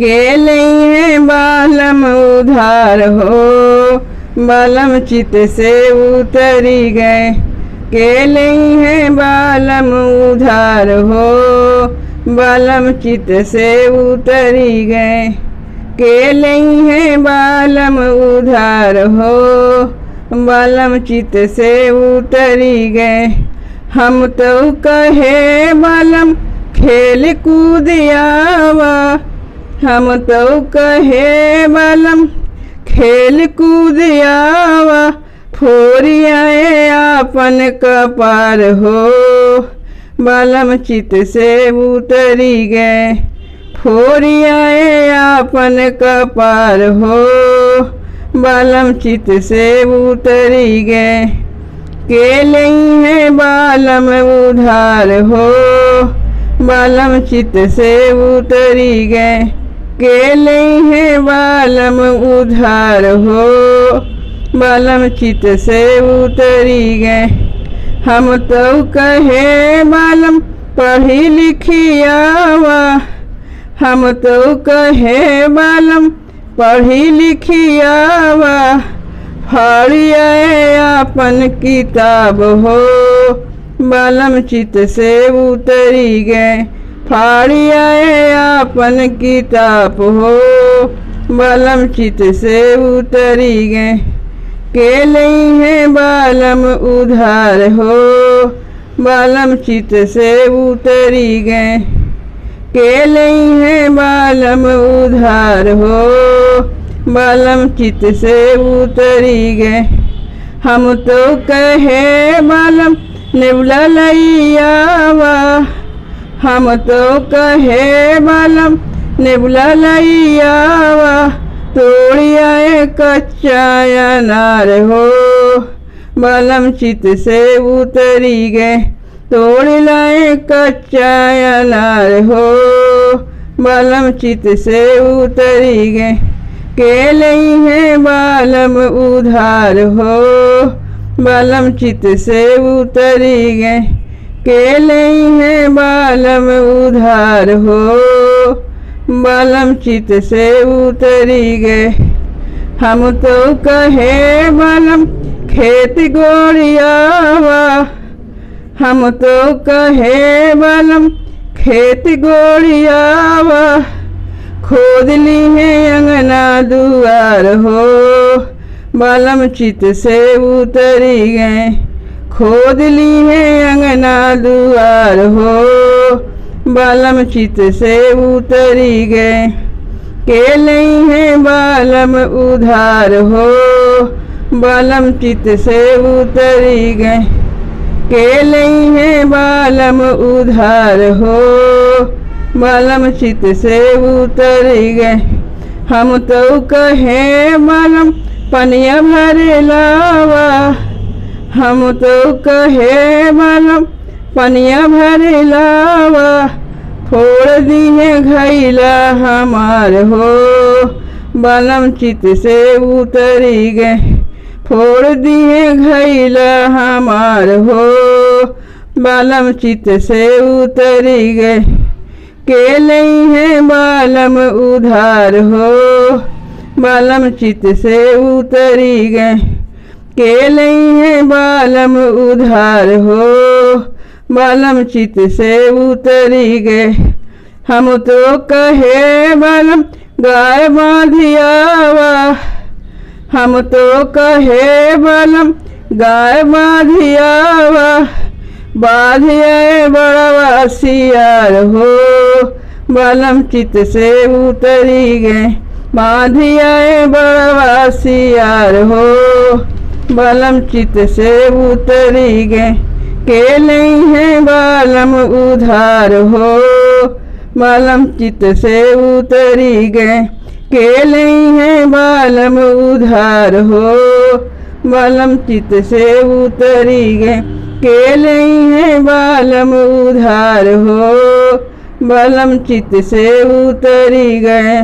के नहीं है बालम उधार हो, बालम चित से उतरी गए। के नहीं है बालम उधार हो, बालम चित से उतरी गए। के नहीं है बालम उधार हो, बालम चित से उतरी गए। हम तो कहे बालम खेल कूदियावा, हम तो कहे बालम खेल कूदियावा। फोरियाए आपन कपार हो, बालम चित से उतरी गए। फोरियाए आपन कपार हो, बालम चित से उतरी गए। के नहीं है बालम उधार हो, बालम चित से उतरी गए। के नहीं है बालम उधार हो, बालम चित से उतरी गए। हम तो कहे बालम पढ़ी लिखी आवा, हम तो कहे बालम पढ़ी लिखी आवा। फाड़ियाए आपन किताब हो, बालम चित से उतरी गए। फाड़ियाए आपन किताब हो, बालम चित से उतरी गए। के नहीं है बालम उधार हो, बालम चित से उतरी गए। के नहीं है बालम उधार हो, बालम चित से उतरी गए। हम तो कहे बालम नेवला लैयावा, हम तो कहे बालम नेवला लैयावा। तोड़ियाए कच्चा अनार हो, बालम चित से उतरी गए। तोड़ लाए कच्चा अनार हो, बालम चित से उतरी गए। के नहीं है बालम उधार हो, बालम चित से उतरी गए। के नहीं है बालम उधार हो, बालम चित से उतरी गए। हम तो कहे बालम खेत गोड़ियावा, हम तो कहे बालम खेत गोड़ियावा। खोद ली है अंगना दुआर हो, बालम चित से उतरी गए। खोद ली है अंगना दुआर हो, बालम चित से उतरी गए। के नहीं है बालम उधार हो, बालम चित से उतरी गए। के नहीं है बालम उधार हो, बालम चित से उतरी गए। हम तो कहे बालम पनिया भरे लावा, हम तो कहे बालम पनिया भरे लावा। फोड़ दी है घैला हमार हो, बालम चित से उतरी गए। फोड़ दी है घैला हमार हो, बालम चित से उतरी गए। के नहीं है बालम उधार हो, बालम चित से उतरी गए। के नहीं है बालम उधार हो, बालम चित से उतरी गए। हम तो कहे बालम गाय बांधियावा, हम तो कहे बालम गाय बांधियावा। बाधियाए बड़वा सियार हो, बालम चित से उतरी गए। बाधियाए बड़वा सियार हो, बालम चित से उतरी गए। के नहीं है बालम उधार हो, बालम चित से उतरी गए। के नहीं है बालम उधार हो, बालम चित से उतरी गए। के नहीं है बालम उधार हो, बालम चित से उतरी गए।